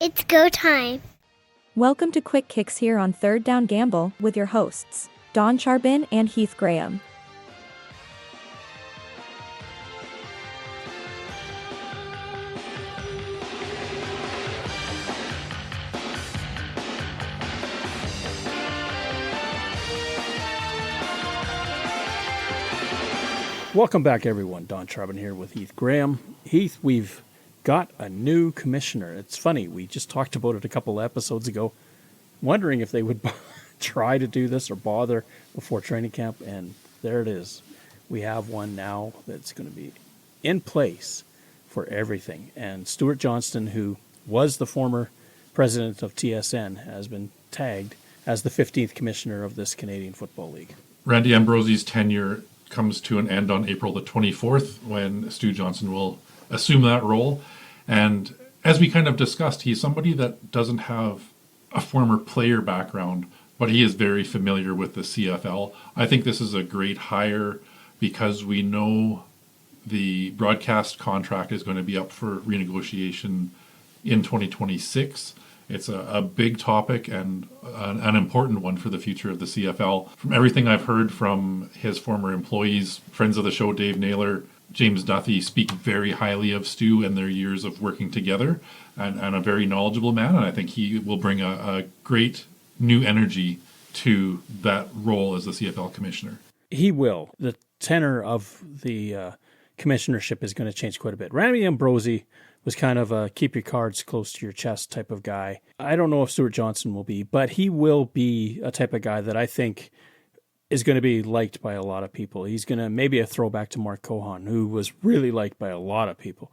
It's go time. Welcome to Quick Kicks here on Third Down Gamble with your hosts, Don Charbin and Heath Graham. Welcome back, everyone. Don Charbin here with Heath Graham. Heath, we've got a new commissioner. It's funny, we just talked about it a couple episodes ago, wondering if they would try to do this or bother before training camp, and there it is. We have one now that's going to be in place for everything. And Stewart Johnston, who was the former president of TSN, has been tagged as the 15th commissioner of this Canadian Football League. Randy Ambrosie's tenure comes to an end on April the 24th when Stu Johnston will assume that role. And as we kind of discussed, he's somebody that doesn't have a former player background, but he is very familiar with the CFL. I think this is a great hire because we know the broadcast contract is going to be up for renegotiation in 2026. It's a big topic and an important one for the future of the CFL. From everything I've heard from his former employees, friends of the show, Dave Naylor, James Duthie, speak very highly of Stu and their years of working together, and a very knowledgeable man. And I think he will bring a great new energy to that role as the CFL commissioner. He will. The tenor of the commissionership is going to change quite a bit. Randy Ambrosie was kind of a keep your cards close to your chest type of guy. I don't know if Stewart Johnston will be, but he will be a type of guy that I think is going to be liked by a lot of people. He's going to maybe a throwback to Mark Cohan, who was really liked by a lot of people.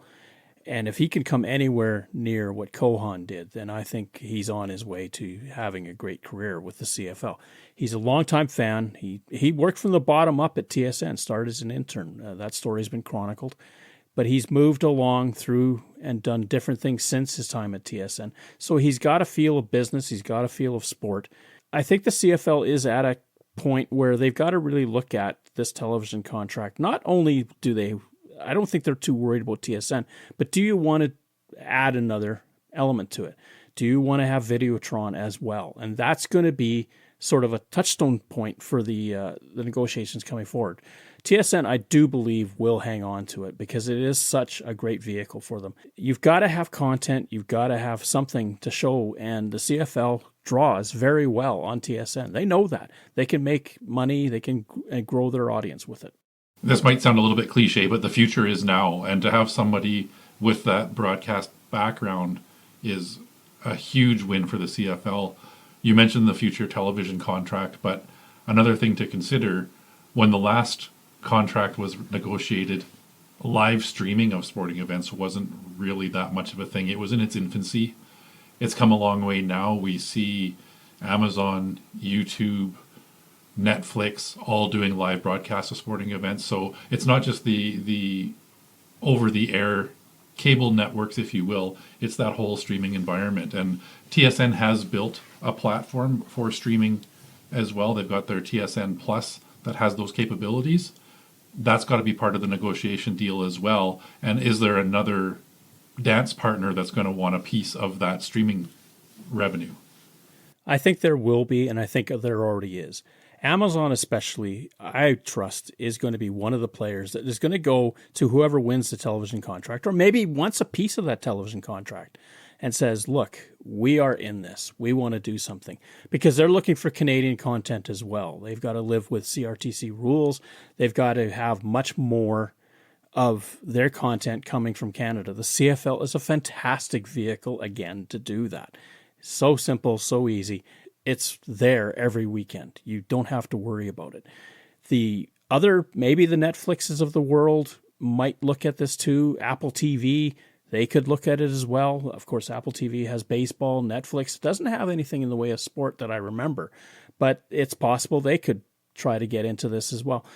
And if he can come anywhere near what Cohan did, then I think he's on his way to having a great career with the CFL. He's a longtime fan. He worked from the bottom up at TSN, started as an intern. That story's been chronicled. But he's moved along through and done different things since his time at TSN. So he's got a feel of business. He's got a feel of sport. I think the CFL is at a point where they've got to really look at this television contract. Not only do they, I don't think they're too worried about TSN, but do you want to add another element to it? Do you want to have Videotron as well? And that's going to be sort of a touchstone point for the negotiations coming forward. TSN, I do believe, will hang on to it because it is such a great vehicle for them. You've got to have content. You've got to have something to show, and the CFL draws very well on TSN. They know that. They can make money. They can grow their audience with it. This might sound a little bit cliche, but the future is now. And to have somebody with that broadcast background is a huge win for the CFL. You mentioned the future television contract, but another thing to consider, when the last contract was negotiated, live streaming of sporting events wasn't really that much of a thing. It was in its infancy. It's come a long way now. We see Amazon, YouTube, Netflix all doing live broadcasts of sporting events. So it's not just the over-the-air cable networks, if you will. It's that whole streaming environment. And TSN has built a platform for streaming as well. They've got their TSN Plus that has those capabilities. That's got to be part of the negotiation deal as well. And is there another dance partner that's going to want a piece of that streaming revenue? I think there will be, and I think there already is. Amazon especially, I trust, is going to be one of the players that is going to go to whoever wins the television contract, or maybe wants a piece of that television contract and says, look, we are in this. We want to do something. Because they're looking for Canadian content as well. They've got to live with CRTC rules. They've got to have much more of their content coming from Canada. The CFL is a fantastic vehicle, again, to do that. So simple, so easy. It's there every weekend. You don't have to worry about it. The other, maybe the Netflixes of the world might look at this too. Apple TV, they could look at it as well. Of course, Apple TV has baseball. Netflix doesn't have anything in the way of sport that I remember, but it's possible they could try to get into this as well.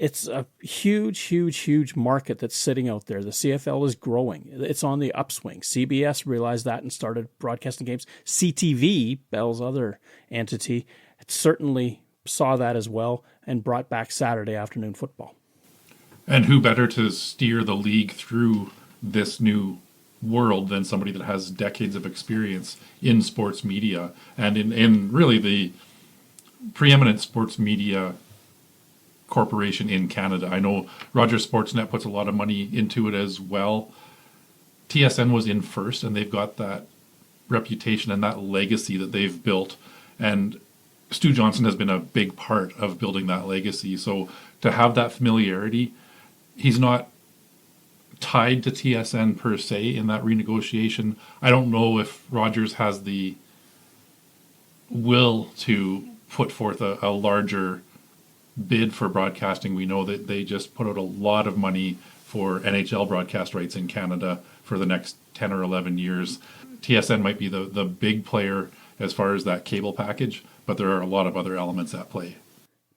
It's a huge, huge, huge market that's sitting out there. The CFL is growing. It's on the upswing. CBS realized that and started broadcasting games. CTV, Bell's other entity, certainly saw that as well and brought back Saturday afternoon football. And who better to steer the league through this new world than somebody that has decades of experience in sports media and in really the preeminent sports media corporation in Canada. I know Rogers Sportsnet puts a lot of money into it as well. TSN was in first, and they've got that reputation and that legacy that they've built. And Stu Johnston has been a big part of building that legacy. So to have that familiarity, he's not tied to TSN per se in that renegotiation. I don't know if Rogers has the will to put forth a larger bid for broadcasting. We know that they just put out a lot of money for NHL broadcast rights in Canada for the next 10 or 11 years. TSN might be the big player as far as that cable package, but there are a lot of other elements at play.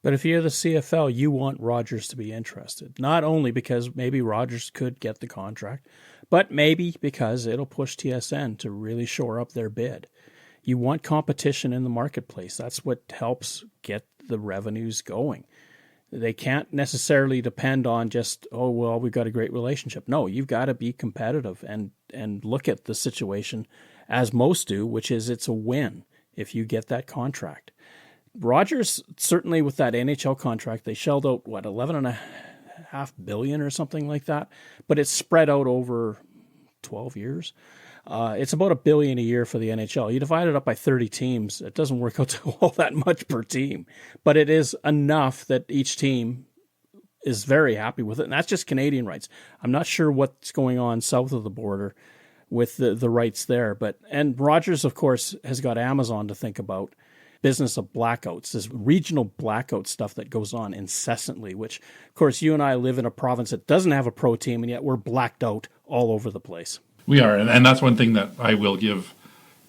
But if you're the CFL, you want Rogers to be interested, not only because maybe Rogers could get the contract, but maybe because it'll push TSN to really shore up their bid. You want competition in the marketplace. That's what helps get the revenues going. They can't necessarily depend on just, oh, well, we've got a great relationship. No, you've got to be competitive and look at the situation as most do, which is it's a win if you get that contract. Rogers, certainly with that NHL contract, they shelled out, $11.5 billion or something like that, but it's spread out over 12 years. It's about $1 billion a year for the NHL. You divide it up by 30 teams, it doesn't work out to all that much per team, but it is enough that each team is very happy with it. And that's just Canadian rights. I'm not sure what's going on south of the border with the rights there, and Rogers, of course, has got Amazon to think about. Business of blackouts, this regional blackout stuff that goes on incessantly, which, of course, you and I live in a province that doesn't have a pro team, and yet we're blacked out all over the place. We are, and that's one thing that I will give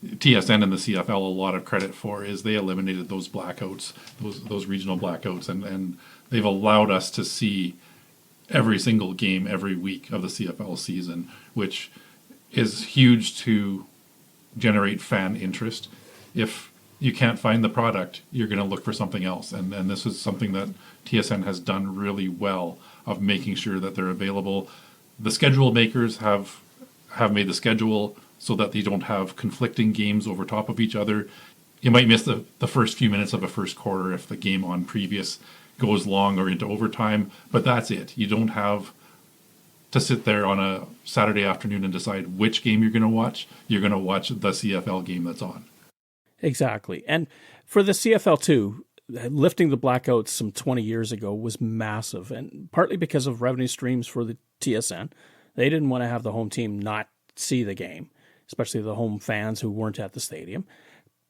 TSN and the CFL a lot of credit for, is they eliminated those blackouts, those regional blackouts, and they've allowed us to see every single game every week of the CFL season, which is huge to generate fan interest. If you can't find the product, you're going to look for something else. And this is something that TSN has done really well, of making sure that they're available. The schedule makers have made the schedule so that they don't have conflicting games over top of each other. You might miss the first few minutes of a first quarter if the game on previous goes long or into overtime, but that's it. You don't have to sit there on a Saturday afternoon and decide which game you're going to watch. You're going to watch the CFL game that's on. Exactly. And for the CFL too, lifting the blackouts some 20 years ago was massive, and partly because of revenue streams for the TSN. They didn't want to have the home team not see the game, especially the home fans who weren't at the stadium.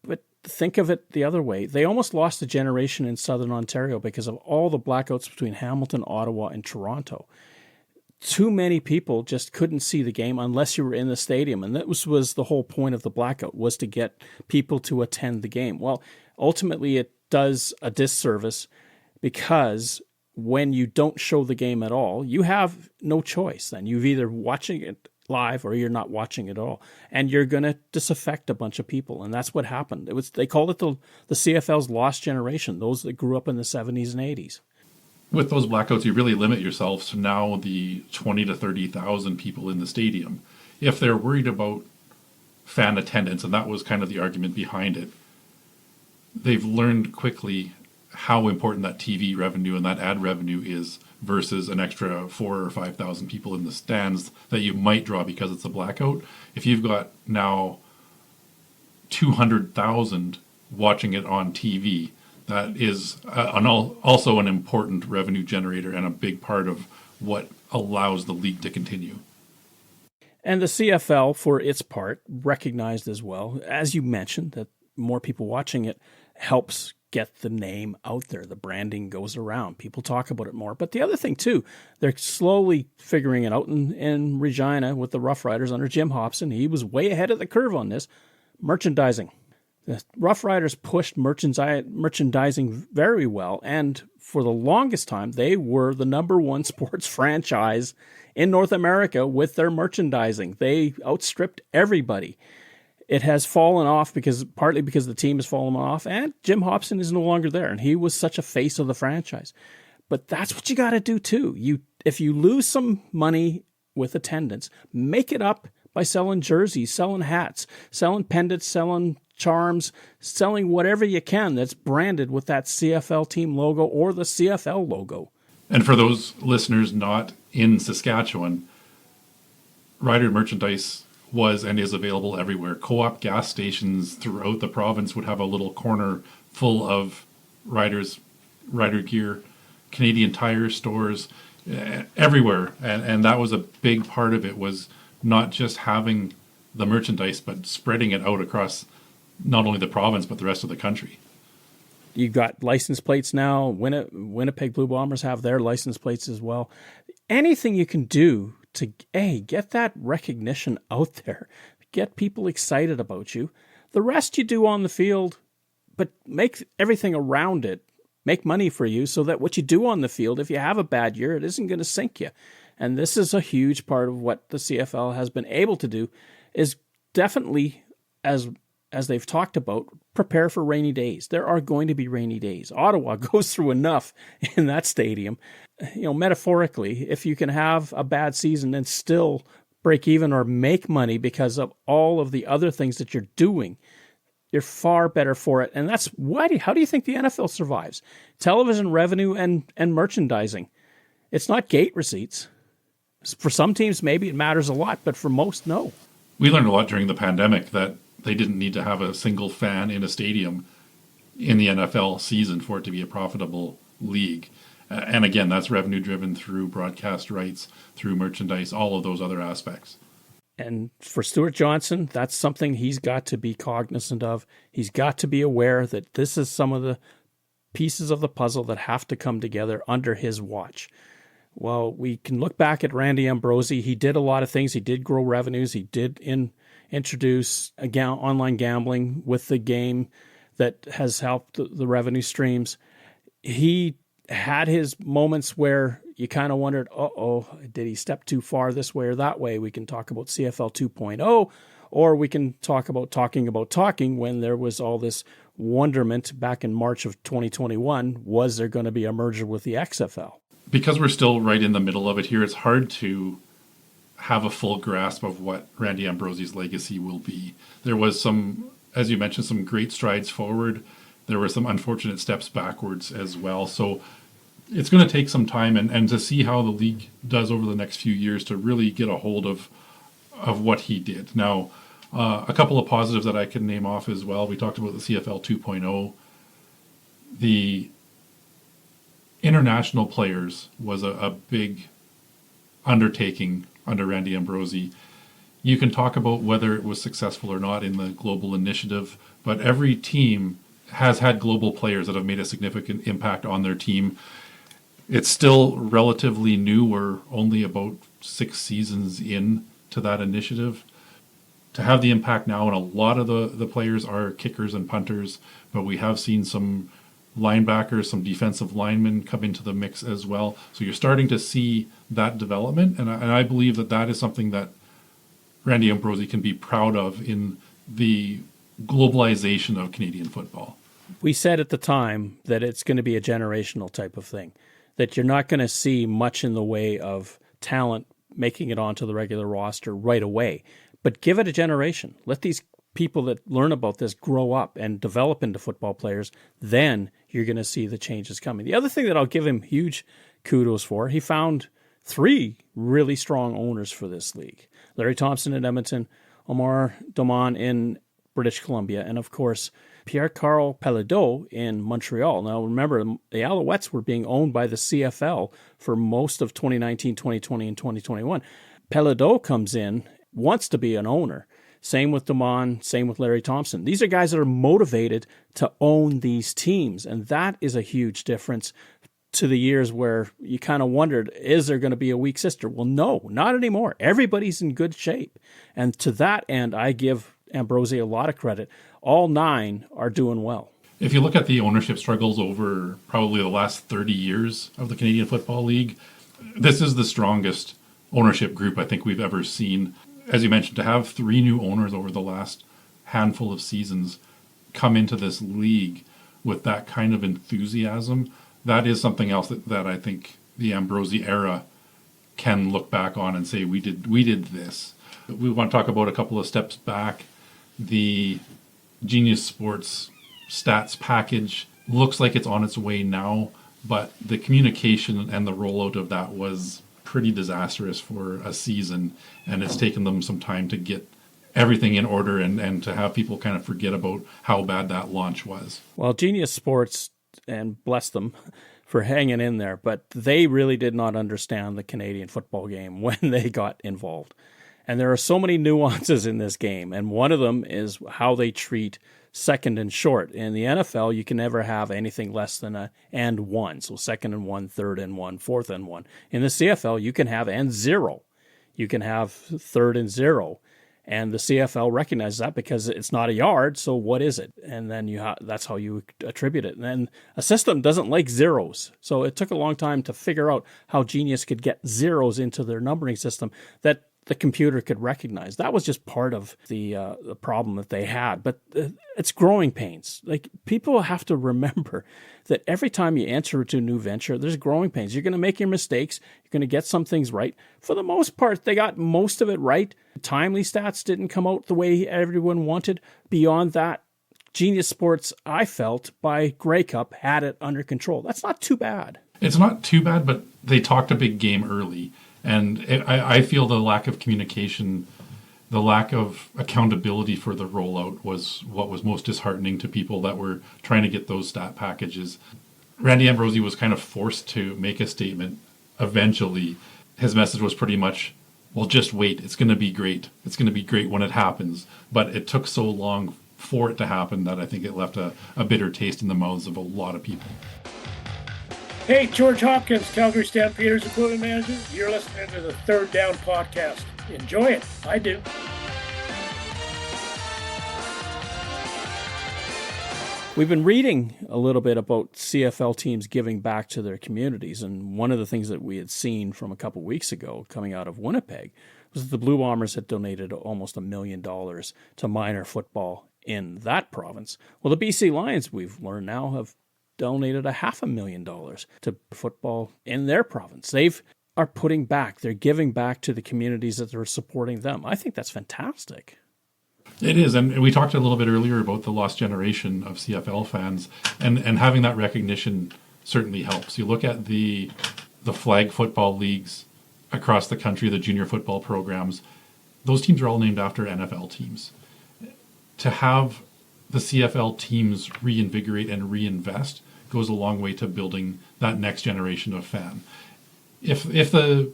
But think of it the other way. They almost lost a generation in Southern Ontario because of all the blackouts between Hamilton, Ottawa, and Toronto. Too many people just couldn't see the game unless you were in the stadium. And that was the whole point of the blackout, was to get people to attend the game. Well, ultimately it does a disservice, because when you don't show the game at all, you have no choice. Then you're either watching it live or you're not watching it at all. And you're going to disaffect a bunch of people. And that's what happened. They called it the CFL's lost generation, those that grew up in the 70s and 80s. With those blackouts, you really limit yourself to now the 20 to 30,000 people in the stadium. If they're worried about fan attendance, and that was kind of the argument behind it, they've learned quickly how important that TV revenue and that ad revenue is versus an extra 4,000 or 5,000 people in the stands that you might draw because it's a blackout. If you've got now 200,000 watching it on TV, that is also an important revenue generator and a big part of what allows the league to continue. And the CFL, for its part, recognized as well, as you mentioned, that more people watching it helps get the name out there. The branding goes around. People talk about it more. But the other thing, too, they're slowly figuring it out in Regina with the Rough Riders under Jim Hobson. He was way ahead of the curve on this. Merchandising. The Rough Riders pushed merchandising very well, and for the longest time, they were the number one sports franchise in North America with their merchandising. They outstripped everybody. It has fallen off partly because the team has fallen off, and Jim Hobson is no longer there, and he was such a face of the franchise. But that's what you got to do too. If you lose some money with attendance, make it up by selling jerseys, selling hats, selling pendants, selling charms, selling whatever you can that's branded with that CFL team logo or the CFL logo. And for those listeners not in Saskatchewan, rider merchandise was and is available everywhere. Co-op gas stations throughout the province would have a little corner full of rider gear. Canadian Tire stores, everywhere. And that was a big part of it, was not just having the merchandise, but spreading it out across not only the province, but the rest of the country. You've got license plates now. Winnipeg Blue Bombers have their license plates as well. Anything you can do to, get that recognition out there, get people excited about you. The rest you do on the field, but make everything around it make money for you, so that what you do on the field, if you have a bad year, it isn't going to sink you. And this is a huge part of what the CFL has been able to do, is definitely, as they've talked about, prepare for rainy days. There are going to be rainy days. Ottawa goes through enough in that stadium. Metaphorically, if you can have a bad season and still break even or make money because of all of the other things that you're doing, you're far better for it. And that's why. How do you think the NFL survives? Television revenue and merchandising. It's not gate receipts. For some teams, maybe it matters a lot, but for most, no. We learned a lot during the pandemic that they didn't need to have a single fan in a stadium in the NFL season for it to be a profitable league. And again, that's revenue driven through broadcast rights, through merchandise, all of those other aspects. And for Stewart Johnston, that's something he's got to be cognizant of. He's got to be aware that this is some of the pieces of the puzzle that have to come together under his watch. Well, we can look back at Randy Ambrosie. He did a lot of things. He did grow revenues. He did introduce online gambling with the game that has helped the revenue streams. He had his moments where you kind of wondered, did he step too far this way or that way? We can talk about CFL 2.0, or we can talk about talking when there was all this wonderment back in March of 2021. Was there going to be a merger with the XFL? Because we're still right in the middle of it here, it's hard to have a full grasp of what Randy Ambrosie's legacy will be. There was some, as you mentioned, some great strides forward. There were some unfortunate steps backwards as well. So it's going to take some time and to see how the league does over the next few years to really get a hold of what he did. Now, a couple of positives that I can name off as well. We talked about the CFL 2.0. The international players was a big undertaking under Randy Ambrosie. You can talk about whether it was successful or not in the global initiative, but every team has had global players that have made a significant impact on their team. It's still relatively new. We're only about 6 seasons in to that initiative. To have the impact now, and a lot of the players are kickers and punters, but we have seen some linebackers, some defensive linemen come into the mix as well. So you're starting to see that development, and I believe that is something that Randy Ambrosie can be proud of in the globalization of Canadian football. We said at the time that it's going to be a generational type of thing, that you're not going to see much in the way of talent making it onto the regular roster right away. But give it a generation. Let these people that learn about this grow up and develop into football players. Then you're going to see the changes coming. The other thing that I'll give him huge kudos for, he found 3 really strong owners for this league. Larry Thompson in Edmonton, Omar Doman in British Columbia, and of course, Pierre-Carl Pelledeau in Montreal. Now, remember, the Alouettes were being owned by the CFL for most of 2019, 2020, and 2021. Pelledeau comes in, wants to be an owner. Same with Doman, same with Larry Thompson. These are guys that are motivated to own these teams, and that is a huge difference to the years where you kind of wondered, is there going to be a weak sister? Well, no, not anymore. Everybody's in good shape. And to that end, I give Ambrosie a lot of credit. All 9 are doing well. If you look at the ownership struggles over probably the last 30 years of the Canadian Football League, this is the strongest ownership group I think we've ever seen. As you mentioned, to have 3 new owners over the last handful of seasons come into this league with that kind of enthusiasm, that is something else that I think the Ambrosie era can look back on and say, we did this. We want to talk about a couple of steps back. The Genius Sports stats package looks like it's on its way now, but the communication and the rollout of that was pretty disastrous for a season, and it's taken them some time to get everything in order and to have people kind of forget about how bad that launch was. Well, Genius Sports, and bless them for hanging in there, but they really did not understand the Canadian football game when they got involved. And there are so many nuances in this game, and one of them is how they treat second and short. In the NFL, you can never have anything less than a and one. So second and one, third and one, fourth and one. In the CFL, you can have and zero. You can have third and zero. And the CFL recognizes that because it's not a yard, so what is it? And then that's how you attribute it. And then a system doesn't like zeros. So it took a long time to figure out how Genius could get zeros into their numbering system that the computer could recognize. That was just part of the problem that they had. But it's growing pains. Like, people have to remember that every time you enter into a new venture, there's growing pains. You're going to make your mistakes. You're going to get some things right. For the most part, they got most of it right. Timely stats didn't come out the way everyone wanted. Beyond that, Genius Sports, I felt, by Grey Cup, had it under control. That's not too bad. It's not too bad, but they talked a big game early. And I feel the lack of communication, the lack of accountability for the rollout was what was most disheartening to people that were trying to get those stat packages. Randy Ambrosie was kind of forced to make a statement eventually. His message was pretty much, well, just wait. It's going to be great. It's going to be great when it happens. But it took so long for it to happen that I think it left a bitter taste in the mouths of a lot of people. Hey, George Hopkins, Calgary Stampeders equipment manager. You're listening to the Third Down podcast. Enjoy it. I do. We've been reading a little bit about CFL teams giving back to their communities, and one of the things that we had seen from a couple weeks ago coming out of Winnipeg was that the Blue Bombers had donated almost $1 million to minor football in that province. Well, the BC Lions, we've learned now, have donated $500,000 to football in their province. They are putting back, they're giving back to the communities that are supporting them. I think that's fantastic. It is, and we talked a little bit earlier about the lost generation of CFL fans, and having that recognition certainly helps. You look at the flag football leagues across the country, the junior football programs, those teams are all named after NFL teams. To have the CFL teams reinvigorate and reinvest goes a long way to building that next generation of fan. If the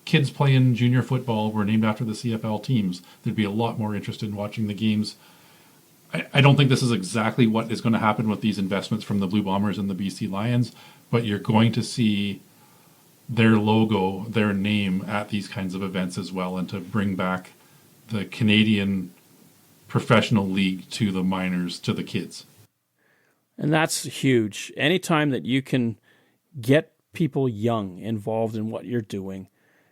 kids playing junior football were named after the CFL teams, there'd be a lot more interest in watching the games. I don't think this is exactly what is going to happen with these investments from the Blue Bombers and the BC Lions, but you're going to see their logo, their name at these kinds of events as well, and to bring back the Canadian professional league to the minors, to the kids. And that's huge. Anytime that you can get people young involved in what you're doing,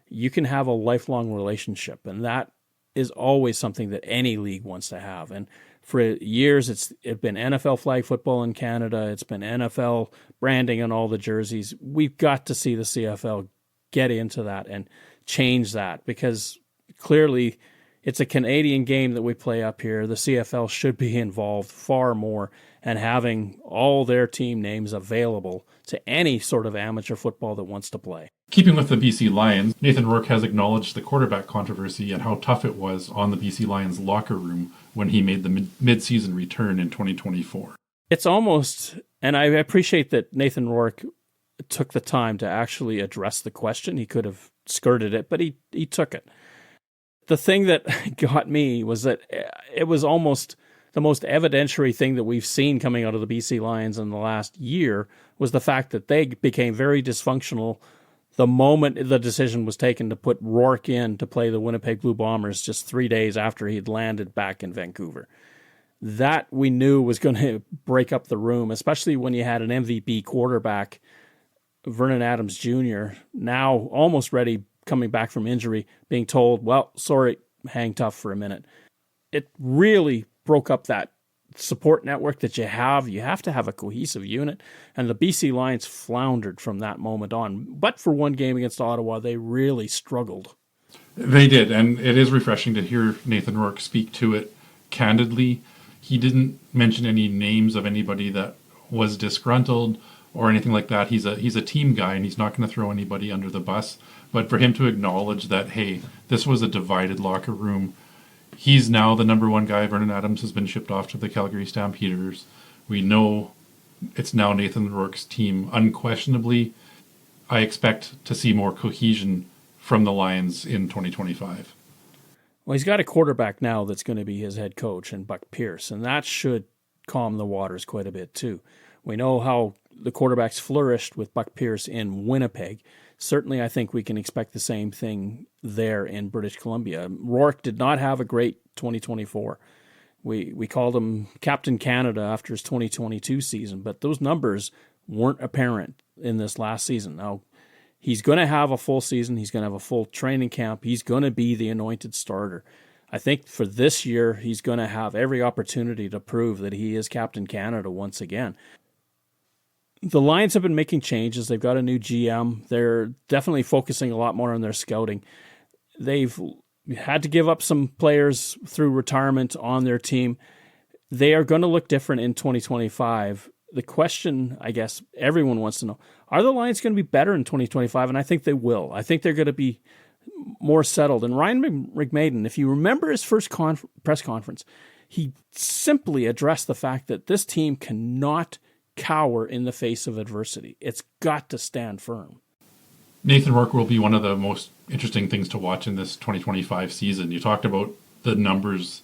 you can have a lifelong relationship. And that is always something that any league wants to have. And for years, it's been NFL flag football in Canada. It's been NFL branding on all the jerseys. We've got to see the CFL get into that and change that, because clearly it's a Canadian game that we play up here. The CFL should be involved far more and having all their team names available to any sort of amateur football that wants to play. Keeping with the BC Lions, Nathan Rourke has acknowledged the quarterback controversy and how tough it was on the BC Lions locker room when he made the mid-season return in 2024. It's almost, and I appreciate that Nathan Rourke took the time to actually address the question. He could have skirted it, but he took it. The thing that got me was that it was almost the most evidentiary thing that we've seen coming out of the BC Lions in the last year was the fact that they became very dysfunctional the moment the decision was taken to put Rourke in to play the Winnipeg Blue Bombers just 3 days after he'd landed back in Vancouver. That we knew was going to break up the room, especially when you had an MVP quarterback, Vernon Adams Jr., now almost ready, coming back from injury, being told, well, sorry, hang tough for a minute. It really broke up that support network that you have. You have to have a cohesive unit, and the BC Lions floundered from that moment on. But for one game against Ottawa, they really struggled. They did, and it is refreshing to hear Nathan Rourke speak to it candidly. He didn't mention any names of anybody that was disgruntled or anything like that. He's a team guy, and he's not going to throw anybody under the bus. But for him to acknowledge that, hey, this was a divided locker room. He's now the number one guy. Vernon Adams has been shipped off to the Calgary Stampeders. We know it's now Nathan Rourke's team. Unquestionably, I expect to see more cohesion from the Lions in 2025. Well, he's got a quarterback now that's going to be his head coach, and Buck Pierce, and that should calm the waters quite a bit too. We know how the quarterbacks flourished with Buck Pierce in Winnipeg. Certainly, I think we can expect the same thing there in British Columbia. Rourke did not have a great 2024. We called him Captain Canada after his 2022 season, but those numbers weren't apparent in this last season. Now, he's going to have a full season. He's going to have a full training camp. He's going to be the anointed starter. I think for this year, he's going to have every opportunity to prove that he is Captain Canada once again. The Lions have been making changes. They've got a new GM. They're definitely focusing a lot more on their scouting. They've had to give up some players through retirement on their team. They are going to look different in 2025. The question, I guess, everyone wants to know, are the Lions going to be better in 2025? And I think they will. I think they're going to be more settled. And Ryan McMaden, if you remember his first press conference, he simply addressed the fact that this team cannot cower in the face of adversity. It's got to stand firm. Nathan Rourke will be one of the most interesting things to watch in this 2025 season. You talked about the numbers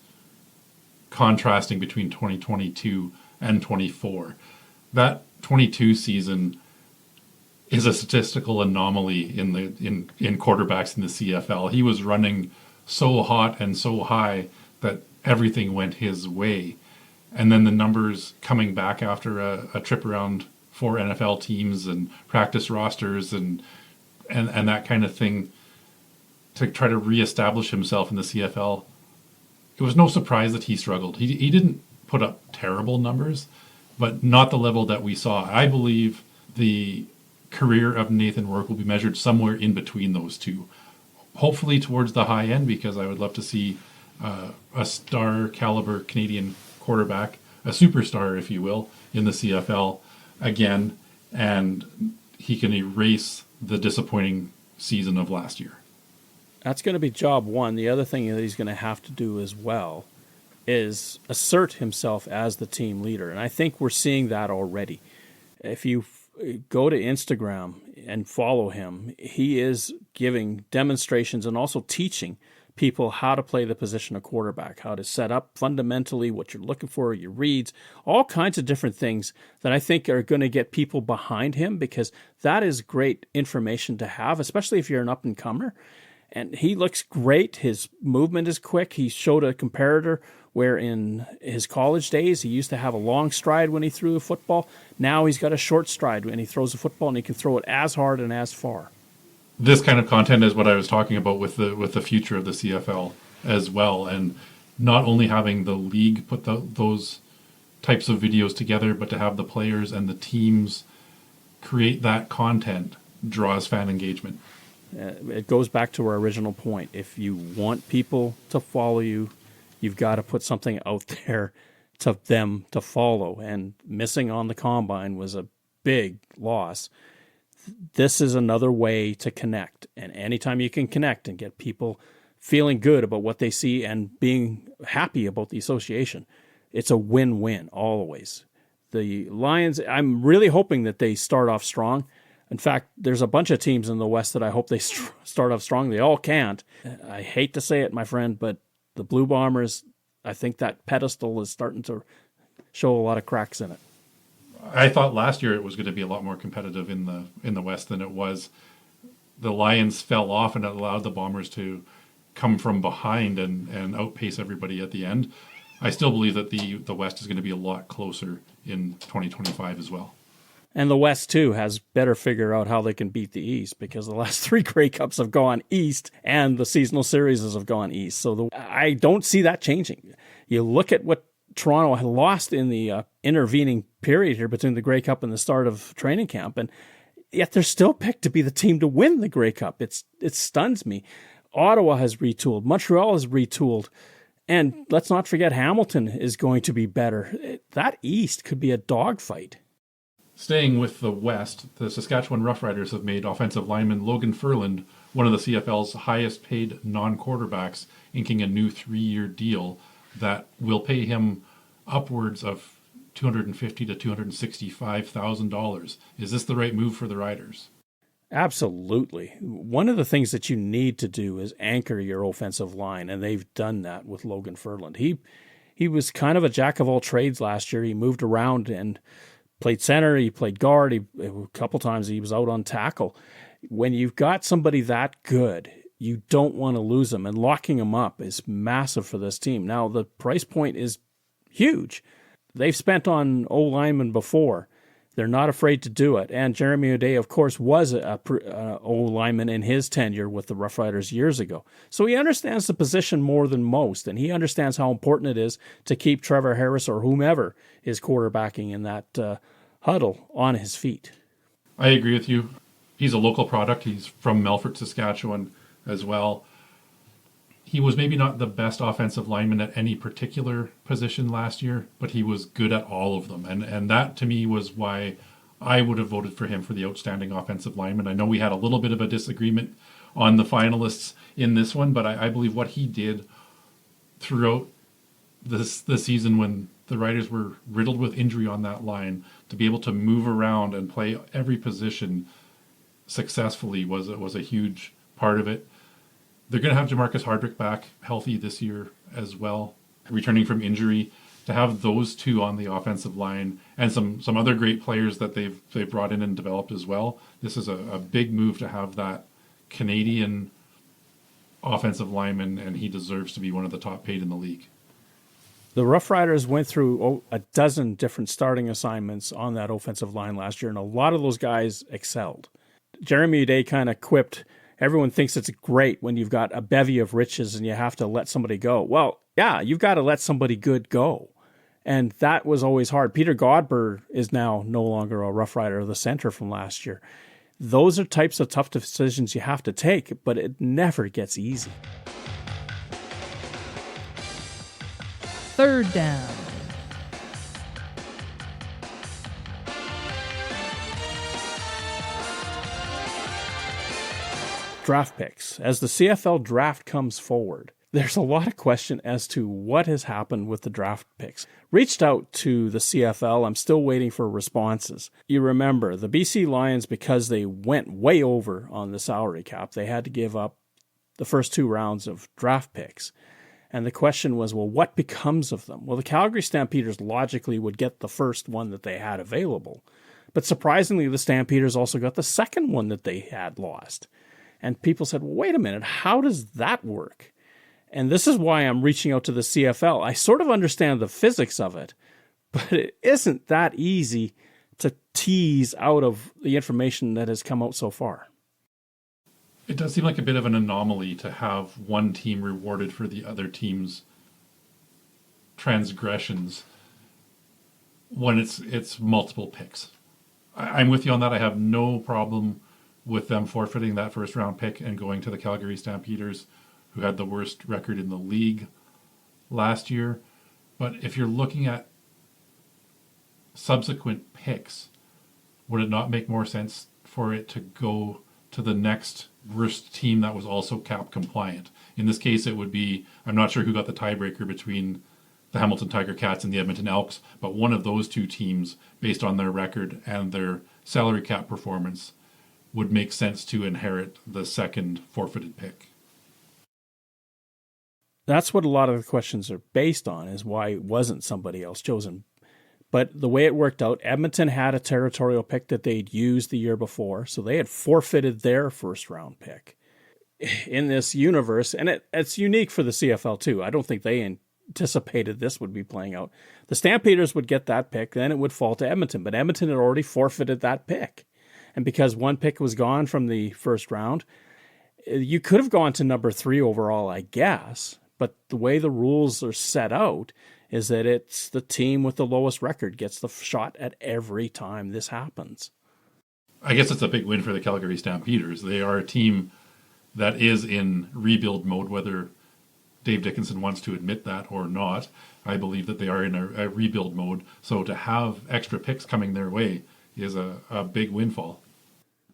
contrasting between 2022 and 24. That 22 season is a statistical anomaly in quarterbacks in the CFL. He was running so hot and so high that everything went his way. And then the numbers coming back after a trip around 4 NFL teams and practice rosters and that kind of thing to try to reestablish himself in the CFL. It was no surprise that he struggled. He didn't put up terrible numbers, but not the level that we saw. I believe the career of Nathan Rourke will be measured somewhere in between those two. Hopefully towards the high end, because I would love to see a star caliber Canadian quarterback, a superstar, if you will, in the CFL again, and he can erase the disappointing season of last year. That's going to be job one. The other thing that he's going to have to do as well is assert himself as the team leader. And I think we're seeing that already. If you go to Instagram and follow him, he is giving demonstrations and also teaching people how to play the position of quarterback, how to set up fundamentally what you're looking for, your reads, all kinds of different things that I think are going to get people behind him, because that is great information to have, especially if you're an up-and-comer. And he looks great. His movement is quick. He showed a comparator where in his college days, he used to have a long stride when he threw a football. Now he's got a short stride when he throws a football, and he can throw it as hard and as far. This kind of content is what I was talking about with the future of the CFL as well, and not only having the league put those types of videos together, but to have the players and the teams create that content draws fan engagement. It goes back to our original point. If you want people to follow you, you've got to put something out there to them to follow. And missing on the combine was a big loss. This is another way to connect. And anytime you can connect and get people feeling good about what they see and being happy about the association, it's a win-win always. The Lions, I'm really hoping that they start off strong. In fact, there's a bunch of teams in the West that I hope they start off strong. They all can't. I hate to say it, my friend, but the Blue Bombers, I think that pedestal is starting to show a lot of cracks in it. I thought last year it was going to be a lot more competitive in the West than it was. The Lions fell off, and it allowed the Bombers to come from behind and outpace everybody at the end. I still believe that the West is going to be a lot closer in 2025 as well. And the West, too, has better figure out how they can beat the East, because the last 3 Grey Cups have gone East and the seasonal series have gone East. So I don't see that changing. You look at what Toronto had lost in the intervening period here between the Grey Cup and the start of training camp, and yet they're still picked to be the team to win the Grey Cup. It stuns me. Ottawa has retooled. Montreal has retooled. And let's not forget Hamilton is going to be better. That East could be a dogfight. Staying with the West, the Saskatchewan Roughriders have made offensive lineman Logan Furland one of the CFL's highest paid non-quarterbacks, inking a new 3-year deal that will pay him upwards of $250,000 to $265,000. Is this the right move for the Riders? Absolutely. One of the things that you need to do is anchor your offensive line, and they've done that with Logan Furland. He was kind of a jack of all trades last year. He moved around and played center, he played guard, a couple times he was out on tackle. When you've got somebody that good, you don't want to lose him, and locking him up is massive for this team. Now, the price point is huge. They've spent on O-linemen before. They're not afraid to do it. And Jeremy O'Day, of course, was a O-lineman in his tenure with the Rough Riders years ago. So he understands the position more than most, and he understands how important it is to keep Trevor Harris or whomever is quarterbacking in that huddle on his feet. I agree with you. He's a local product. He's from Melfort, Saskatchewan as well. He was maybe not the best offensive lineman at any particular position last year, but he was good at all of them. And that, to me, was why I would have voted for him for the outstanding offensive lineman. I know we had a little bit of a disagreement on the finalists in this one, but I believe what he did throughout the season when the Riders were riddled with injury on that line, to be able to move around and play every position successfully was a huge part of it. They're going to have Jamarcus Hardrick back healthy this year as well, returning from injury. To have those two on the offensive line and some other great players that they've brought in and developed as well, this is a big move to have that Canadian offensive lineman, and he deserves to be one of the top paid in the league. The Rough Riders went through a dozen different starting assignments on that offensive line last year, and a lot of those guys excelled. Jeremy O'Day kind of quipped, everyone thinks it's great when you've got a bevy of riches and you have to let somebody go. Well, yeah, you've got to let somebody good go. And that was always hard. Peter Godber is now no longer a Rough Rider of the center from last year. Those are types of tough decisions you have to take, but it never gets easy. Third down. Draft picks. As the CFL draft comes forward, there's a lot of question as to what has happened with the draft picks. Reached out to the CFL. I'm still waiting for responses. You remember, the BC Lions, because they went way over on the salary cap, they had to give up the first 2 rounds of draft picks. And the question was, well, what becomes of them? Well, the Calgary Stampeders logically would get the first one that they had available. But surprisingly, the Stampeders also got the second one that they had lost. And people said, well, wait a minute, how does that work? And this is why I'm reaching out to the CFL. I sort of understand the physics of it, but it isn't that easy to tease out of the information that has come out so far. It does seem like a bit of an anomaly to have one team rewarded for the other team's transgressions when it's multiple picks. I'm with you on that. I have no problem with them forfeiting that first round pick and going to the Calgary Stampeders, who had the worst record in the league last year. But if you're looking at subsequent picks, would it not make more sense for it to go to the next worst team that was also cap compliant? In this case, it would be, I'm not sure who got the tiebreaker between the Hamilton Tiger Cats and the Edmonton Elks, but one of those two teams, based on their record and their salary cap performance, would make sense to inherit the second forfeited pick. That's what a lot of the questions are based on, is why wasn't somebody else chosen. But the way it worked out, Edmonton had a territorial pick that they'd used the year before, so they had forfeited their first round pick. In this universe, and it's unique for the CFL too, I don't think they anticipated this would be playing out. The Stampeders would get that pick, then it would fall to Edmonton, but Edmonton had already forfeited that pick. And because one pick was gone from the first round, you could have gone to number 3 overall, I guess. But the way the rules are set out is that it's the team with the lowest record gets the shot at every time this happens. I guess it's a big win for the Calgary Stampeders. They are a team that is in rebuild mode, whether Dave Dickinson wants to admit that or not. I believe that they are in a rebuild mode. So to have extra picks coming their way is a big windfall.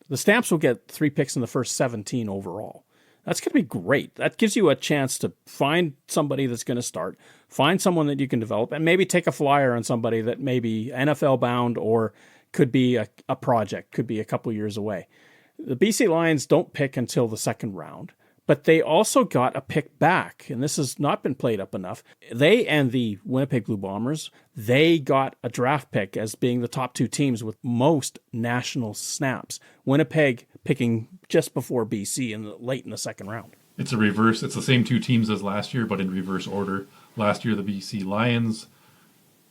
The Stamps will get 3 picks in the first 17 overall. That's going to be great. That gives you a chance to find somebody that's going to start, find someone that you can develop, and maybe take a flyer on somebody that may be NFL bound or could be a project, could be a couple years away. The BC Lions don't pick until the second round, but they also got a pick back, and this has not been played up enough. They and the Winnipeg Blue Bombers, they got a draft pick as being the top 2 teams with most national snaps. Winnipeg picking just before BC late in the second round. It's a reverse. It's the same 2 teams as last year, but in reverse order. Last year, the BC Lions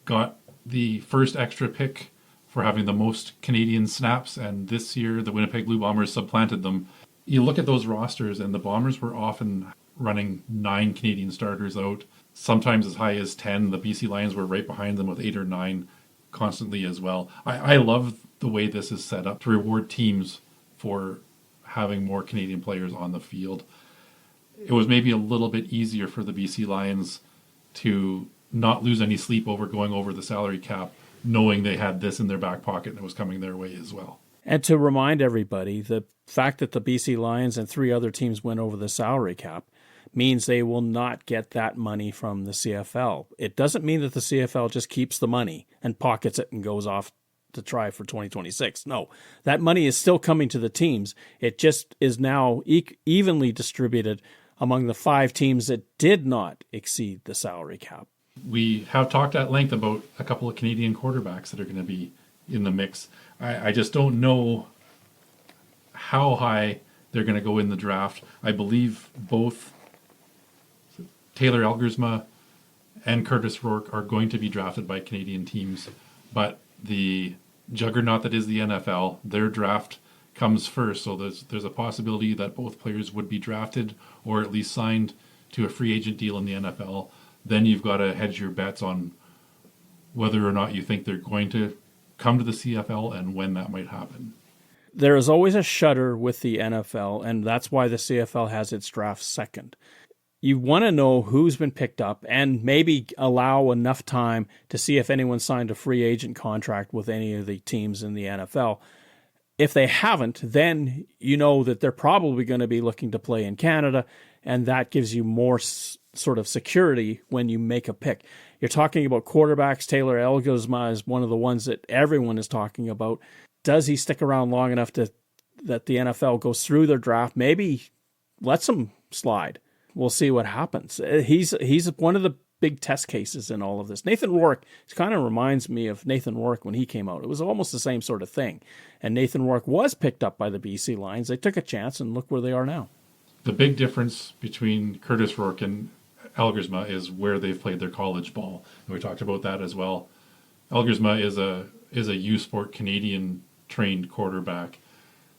got the first extra pick for having the most Canadian snaps, and this year, the Winnipeg Blue Bombers supplanted them. You look at those rosters, and the Bombers were often running 9 Canadian starters out, sometimes as high as 10. The BC Lions were right behind them with 8 or 9 constantly as well. I love the way this is set up to reward teams for having more Canadian players on the field. It was maybe a little bit easier for the BC Lions to not lose any sleep over going over the salary cap, knowing they had this in their back pocket and it was coming their way as well. And to remind everybody, the fact that the BC Lions and 3 other teams went over the salary cap means they will not get that money from the CFL. It doesn't mean that the CFL just keeps the money and pockets it and goes off to try for 2026. No, that money is still coming to the teams. It just is now evenly distributed among the 5 teams that did not exceed the salary cap. We have talked at length about a couple of Canadian quarterbacks that are going to be in the mix. I just don't know how high they're going to go in the draft. I believe both Taylor Elgersma and Curtis Rourke are going to be drafted by Canadian teams, but the juggernaut that is the NFL, their draft comes first, so there's a possibility that both players would be drafted or at least signed to a free agent deal in the NFL. Then you've got to hedge your bets on whether or not you think they're going to come to the CFL and when that might happen. There is always a shudder with the NFL, and that's why the CFL has its draft second. You want to know who's been picked up and maybe allow enough time to see if anyone signed a free agent contract with any of the teams in the NFL. If they haven't, then you know that they're probably going to be looking to play in Canada, and that gives you more sort of security when you make a pick. You're talking about quarterbacks. Taylor Elgersma is one of the ones that everyone is talking about. Does he stick around long enough that the NFL goes through their draft? Maybe lets him slide. We'll see what happens. He's one of the big test cases in all of this. Nathan Rourke kind of reminds me of Nathan Rourke when he came out. It was almost the same sort of thing. And Nathan Rourke was picked up by the BC Lions. They took a chance, and look where they are now. The big difference between Curtis Rourke and Elgersma is where they've played their college ball. And we talked about that as well. Elgersma is a U Sport Canadian trained quarterback.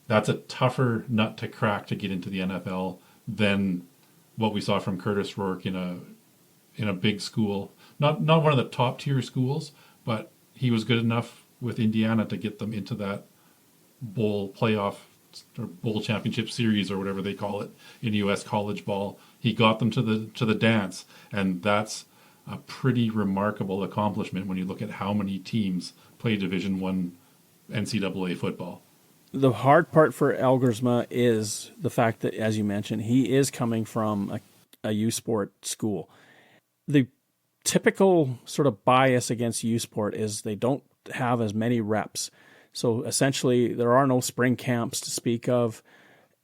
That's a tougher nut to crack to get into the NFL than what we saw from Curtis Rourke in a big school. Not one of the top tier schools, but he was good enough with Indiana to get them into that bowl playoff or bowl championship series or whatever they call it in U.S. college ball. He got them to the dance, and that's a pretty remarkable accomplishment when you look at how many teams play Division I NCAA football. The hard part for Elgersma is the fact that, as you mentioned, he is coming from a U Sport school. The typical sort of bias against U Sport is they don't have as many reps. So essentially, there are no spring camps to speak of.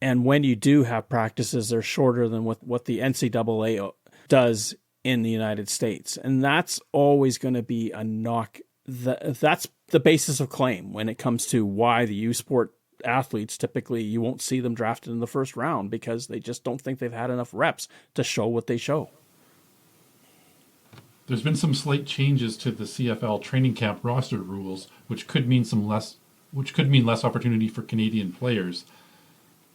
And when you do have practices, they're shorter than what the NCAA does in the United States. And that's always going to be a knock. That's the basis of claim when it comes to why the U Sport athletes, typically you won't see them drafted in the first round because they just don't think they've had enough reps to show what they show. There's been some slight changes to the CFL training camp roster rules, which could mean less opportunity for Canadian players.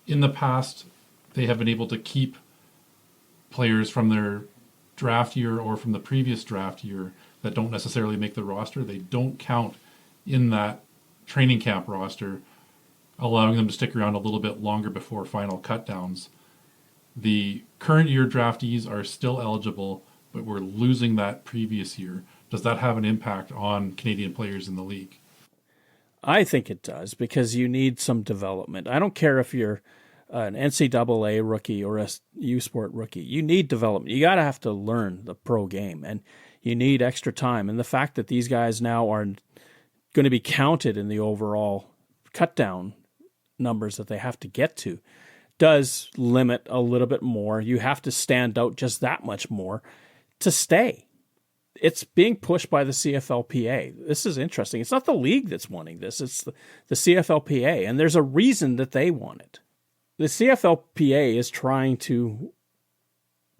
In the past, they have been able to keep players from their draft year or from the previous draft year that don't necessarily make the roster. They don't count in that training camp roster, allowing them to stick around a little bit longer before final cutdowns. the current year draftees are still eligible, but we're losing that previous year. Does that have an impact on Canadian players in the league? I think it does, because you need some development. I don't care if you're an NCAA rookie or a U Sport rookie. You need development. You got to have to learn the pro game, and you need extra time. And the fact that these guys now are going to be counted in the overall cut down numbers that they have to get to does limit a little bit more. You have to stand out just that much more to stay. It's being pushed by the CFLPA. This is interesting. It's not the league that's wanting this. It's the CFLPA, and there's a reason that they want it. The CFLPA is trying to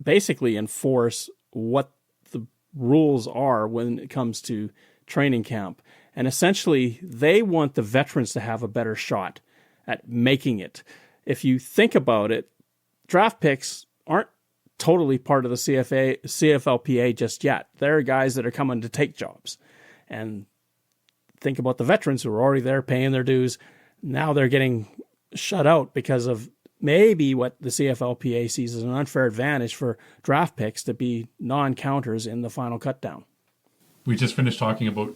basically enforce what the rules are when it comes to training camp. And essentially, they want the veterans to have a better shot at making it. If you think about it, draft picks aren't totally part of the CFLPA just yet. There are guys that are coming to take jobs. And think about the veterans who are already there paying their dues. Now they're getting shut out because of maybe what the CFLPA sees as an unfair advantage for draft picks to be non-counters in the final cut down. We just finished talking about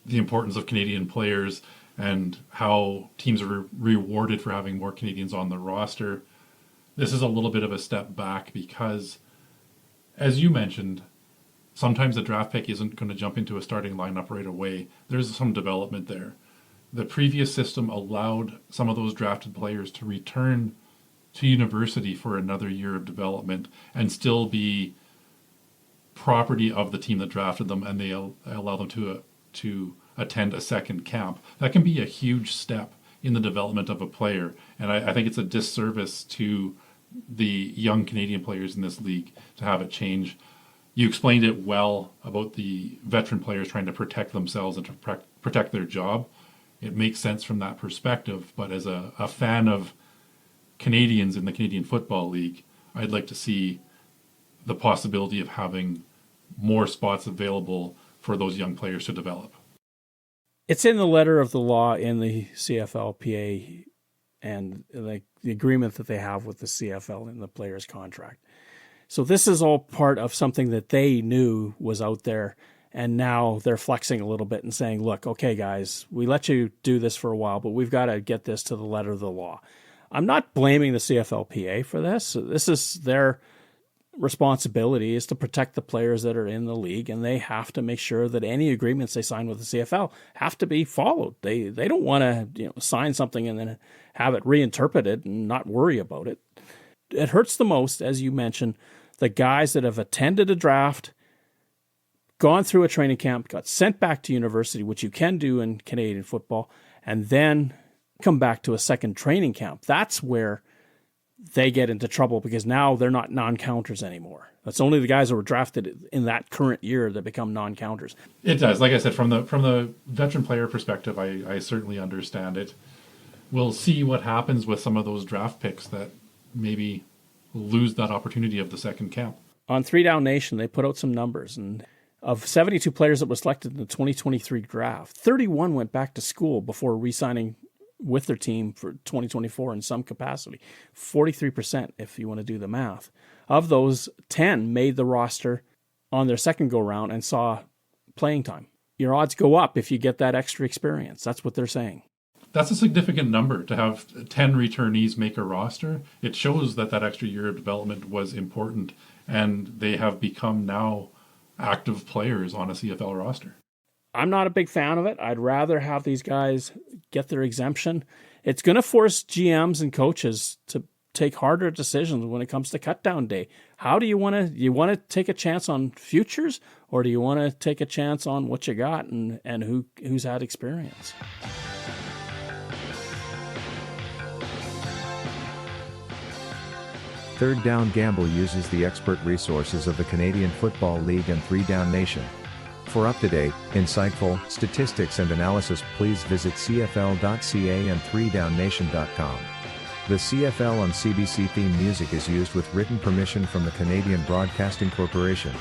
the importance of Canadian players and how teams are rewarded for having more Canadians on the roster. This is a little bit of a step back because, as you mentioned, sometimes the draft pick isn't going to jump into a starting lineup right away. There's some development there. The previous system allowed some of those drafted players to return to university for another year of development and still be property of the team that drafted them, and they allow them to attend a second camp. That can be a huge step in the development of a player, and I think it's a disservice to the young Canadian players in this league to have it change. You explained it well about the veteran players trying to protect themselves and to protect their job. It makes sense from that perspective, but as a fan of Canadians in the Canadian Football League, I'd like to see the possibility of having more spots available for those young players to develop. It's in the letter of the law in the CFLPA and the agreement that they have with the CFL in the player's contract. So this is all part of something that they knew was out there, and now they're flexing a little bit and saying, look, okay, guys, we let you do this for a while, but we've got to get this to the letter of the law. I'm not blaming the CFLPA for this. This is their responsibility, is to protect the players that are in the league, and they have to make sure that any agreements they sign with the CFL have to be followed. They don't want to sign something and then have it reinterpreted and not worry about it. It hurts the most, as you mentioned, the guys that have attended a draft, gone through a training camp, got sent back to university, which you can do in Canadian football, and then come back to a second training camp. That's where they get into trouble, because now they're not non-counters anymore. That's only the guys that were drafted in that current year that become non-counters. It does. Like I said, from the veteran player perspective, I certainly understand it. We'll see what happens with some of those draft picks that maybe lose that opportunity of the second camp. On 3 Down Nation, they put out some numbers, and of 72 players that were selected in the 2023 draft, 31 went back to school before re-signing with their team for 2024 in some capacity. 43%, if you want to do the math. Of those, 10 made the roster on their second go-round and saw playing time. Your odds go up if you get that extra experience. That's what they're saying. That's a significant number to have 10 returnees make a roster. It shows that extra year of development was important, and they have become now active players on a CFL roster. I'm not a big fan of it. I'd rather have these guys get their exemption. It's going to force GMs and coaches to take harder decisions when it comes to cut down day. How do you want to? You want to take a chance on futures, or do you want to take a chance on what you got and who's had experience? Third Down Gamble uses the expert resources of the Canadian Football League and 3 Down Nation. For up-to-date, insightful statistics and analysis, please visit cfl.ca and 3downnation.com. The CFL and CBC theme music is used with written permission from the Canadian Broadcasting Corporation.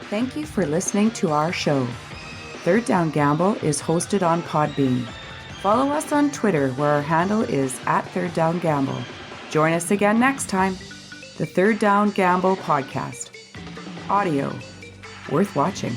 Thank you for listening to our show. Third Down Gamble is hosted on Podbean. Follow us on Twitter, where our handle is @ThirdDownGamble. Join us again next time. The Third Down Gamble podcast. Audio worth watching.